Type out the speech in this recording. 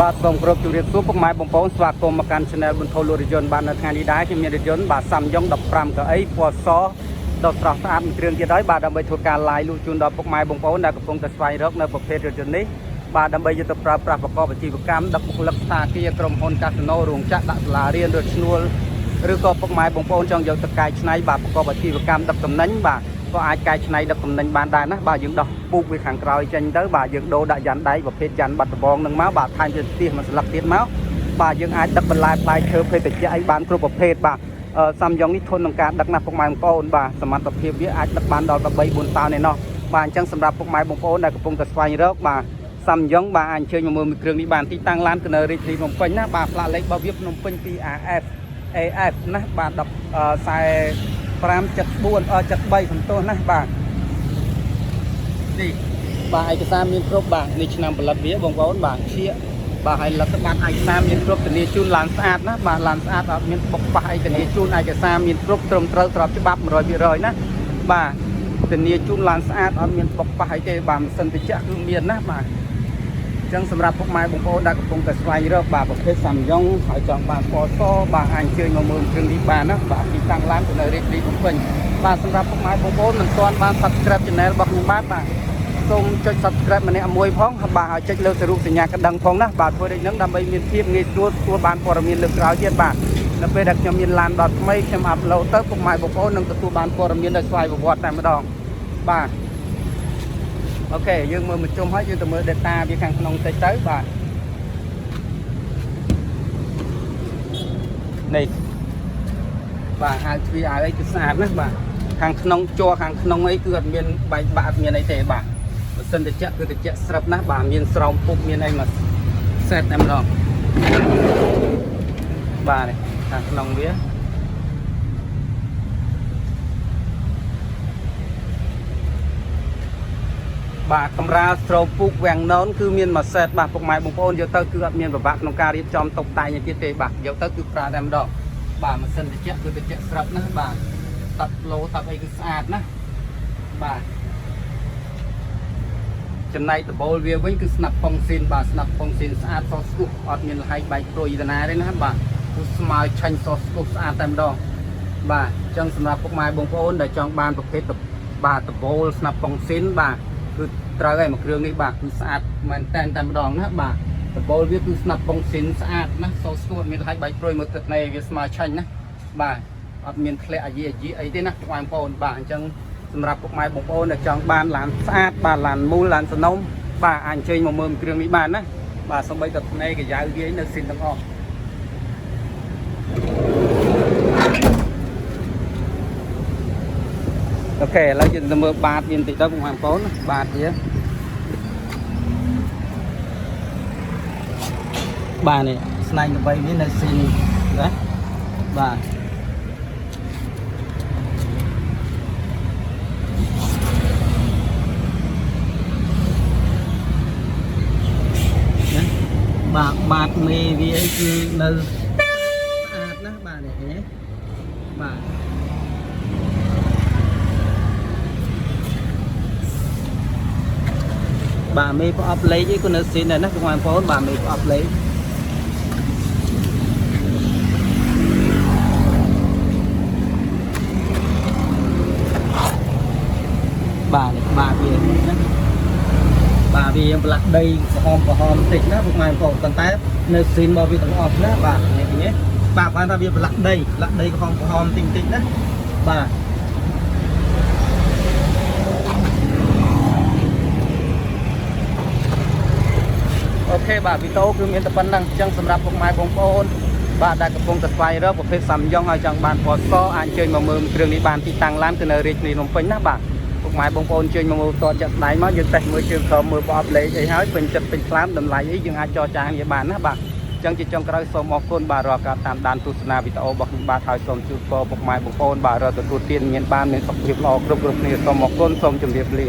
បាទសូមគោរពជម្រាបសួរពុកម៉ែបងប្អូនស្វាគមន៍មកកាន់ Channel បន្ទោលរថយន្តបាននៅថ្ងៃនេះដែរខ្ញុំមានរថយន្តបាទសាំយ៉ុង15កៅអីពណ៌សដ៏ស្រស់ស្អាតមួយគ្រឿងទៀតហើយបាទដើម្បីធ្វើការ live លក់ជូនដល់ពុកម៉ែបងប្អូនដែលកំពុងតែស្វែងរកនៅប្រភេទរថយន្តនេះបាទដើម្បីយកទៅប្រើប្រាស់ប្រកបអាជីវកម្មដឹកបុគ្គលិកស្ថាគារក្រុមហ៊ុនកាស៊ីណូរោងចក្រដាក់សាលារៀនរថឈ្នួលឬក៏ពុកម៉ែបងប្អូនចង់យកទៅកែច្នៃបាទប្រកបអាជីវកម្មដឹកទំនិញបាទក៏អាចកែច្នៃដឹកទំនិញបានដែរណាបាទយើងដោះពូកវាខាងក្រោយចេញទៅបាទយើងដូរដាក់យ៉ាន់ដៃប្រភេទយ៉ាន់បាត់ដបងនឹងមកបាទថែមទៀតផ្ទះមួយស្លឹកទៀតមកបាទយើងអាចដឹកបន្លែផ្លែឈើភេសជ្ជៈអីបានគ្រប់ប្រភេទបាទសាំយ៉ុងនេះធន់នឹងការដឹកណាស់ពុកម៉ែបងប្អូនបាទសមត្ថភាពវាអាចដឹកបានដល់13 4តោនឯណោះបាទអញ្ចឹងសម្រាប់ពុកម៉ែបងប្អូនដែលកំពុងតែស្វែងរកបាទសាំយ៉ុងបាទអាចអញ្ជើញមកមើលមួយគ្រឿងនេះបានទីតាំងឡានគឺនៅរាជធានីភ្នំពេញណាបាទផ្លាកលេខរបស់វាភ្នំពេញ 2AF AF ណាបាទ10 4574 73សំទោសណាបាទនេះបាទឯកសារមានគ្រប់បាទនេះឆ្នាំផលិតវាបងប្អូនបាទជាបាទហើយលទ្ធបានឯកសារមានគ្រប់ធានាជូនឡានស្អាតណាបាទឡានស្អាតអត់មានបុកប៉ះអីធានាជូនឯកសារមានគ្រប់ត្រឹមត្រូវស្របច្បាប់ 100% ណាបាទធានាជូនឡានស្អាតអត់មានបុកប៉ះអីទេបាទម៉ាស៊ីនត្រជាក់គឺមានណាបាទអញ្ចឹងសម្រាប់ពុកម៉ែបងប្អូនដែលកំពុងតែស្វែងរកបាទប្រភេទសាំយ៉ុងហើយចង់បានពណ៌សបាទអាចអញ្ជើញមកមើលគ្រឿងនេះបានណាបាទទីតាំងឡានទៅនៅរាជធានីភ្នំពេញបាទសម្រាប់ពុកម៉ែបងប្អូនមិនទាន់បាន Subscribe Channel របស់ខ្ញុំបាទសូមចុច Subscribe ម្នាក់មួយផងបាទហើយចុចលើសរុបសញ្ញាកណ្ដឹងផងណាបាទធ្វើដូចហ្នឹងដើម្បីមានភាពងាយស្រួលទទួលបានព័ត៌មានលើកក្រោយទៀតបាទនៅពេលដែលខ្ញុំមានឡានដល់ថ្មីខ្ញុំអាប់ឡូតទៅពុកម៉ែបងប្អូននឹងទទួលបានព័ត៌មានដោយស្វ័យប្រវត្តិតែម្ដងបាទអូខេយើងមើលមកជុំហើយយើងទៅមើល data វាខាងក្នុងតិចទៅបាទនេះបាទអាវទ្វារអាវអីគឺស្អាតណាស់បាទខាងក្នុងជ័រខាងក្នុងអីគឺអត់មានបែកបាក់អត់មានអីទេបាទបើសិនតែចាក់គឺតែចាក់ស្រាប់ណាស់បាទមានស្រោមពុកមានអីមកសេតតែម្ដងបាទនេះខាងក្នុងវាបាទកម្រាលស្រោមពុកវាំងណូនគឺមានមួយសេតបាទពុកម៉ែបងប្អូនយកទៅគឺអត់មានពិបាកក្នុងការរៀបចំតុបតែងទៀតទេបាទយកទៅគឺប្រើតែម្ដងបាទម៉ាស៊ីនត្រជាក់គឺត្រជាក់ស្រាប់ណាស់បាទតាត់ឡូតាត់អីគឺស្អាតណាស់បាទចំណែកដបូលវាវិញគឺស្នាប់ប៉ុងស៊ីនបាទស្នាប់ប៉ុងស៊ីនស្អាតសស្គុះអត់មានលហែកបែកព្រួយតាណាទេណាបាទគឺស្មើឆាញ់សស្គុះស្អាតតែម្ដងបាទអញ្ចឹងសម្រាប់ពុកម៉ែបងប្អូនដែលចង់បានប្រភេទបាទដបូលស្នាប់ប៉ុងស៊ីនបាទគឺត្រូវហើយមួយគ្រឿងនេះបាទគឺស្អាតមែនតែម្ដងណាបាទដបូលវាគឺស្នាប់ប៉ុងស៊ីនស្អាតណាសស្គុះអត់មានលហែកបែកព្រួយមើលទឹកនៃវាស្មើឆាញ់ណាបាទអត់មានធ្លាក់អាយអីទេណាពុកម៉ែបងប្អូនបាទអញ្ចឹងសម្រាប់ពុកម៉ែបងប្អូនដែលចង់បានឡានស្អាតបាទឡានមូលឡានសនំបាទអាចអញ្ជើញមកមើលគ្រឿងនេះបានណាបាទសូម្បីតែភ្នែកកាយវានៅស៊ីនទាំងអស់អូខេឥឡូវយើងទៅមើលបាតវាបន្តិចទៅពុកម៉ែបងប្អូនបាតវាបាទនេះស្នែងល្បីវានៅស៊ីនណាបាទបាតមេវាអីគឺនៅស្អាតណាស់បាទនេះឃើញទេបាទបាទមេប្រអប់លេខអីក៏នៅស៊ីនដែរណាបងប្អូនបាទមេប្រអប់លេខបាទនេះបាទវាណាបាទវាប្រឡាក់ដីក្រហមបន្តិចណាពុកម៉ែបងប្អូនប៉ុន្តែនៅស៊ីនរបស់វាទាំងអស់ណាបាទនេះឃើញទេបាទបានថាវាប្រឡាក់ដីក្រហមបន្តិចណាបាទអូខេបាទវីដេអូគឺមានតែប៉ុណ្្នឹងអញ្ចឹងសម្រាប់ពុកម៉ែបងប្អូនបាទដែលកំពុងតែស្វែងរកប្រភេទសាំយ៉ុងហើយចង់បានពណ៌សអាចអញ្ជើញមកមើលគ្រឿងនេះបានទីតាំងឡានគឺនៅរាជធានីភ្នំពេញណាបាទពុកម៉ែបងប្អូនជើញមកមើលតតចាក់ស្ដែងមកយើងតេស្តមើលជើងក្រោមមើលប្រអប់លេខអីហើយពេញចិត្តពេញខ្លាំងតម្លៃអីយើងអាចចរចាគ្នាបានណាបាទអញ្ចឹងជាចុងក្រោយសូមអរគុណបាទរាល់ការតាមដានទស្សនាវីដេអូរបស់ខ្ញុំបាទហើយសូមជូនពរពុកម៉ែបងប្អូនបាទរកទទួលទានមានបានមានសុខភាពល្អគ្រប់គ្នាសូមអរគុណសូមជម្រាបលា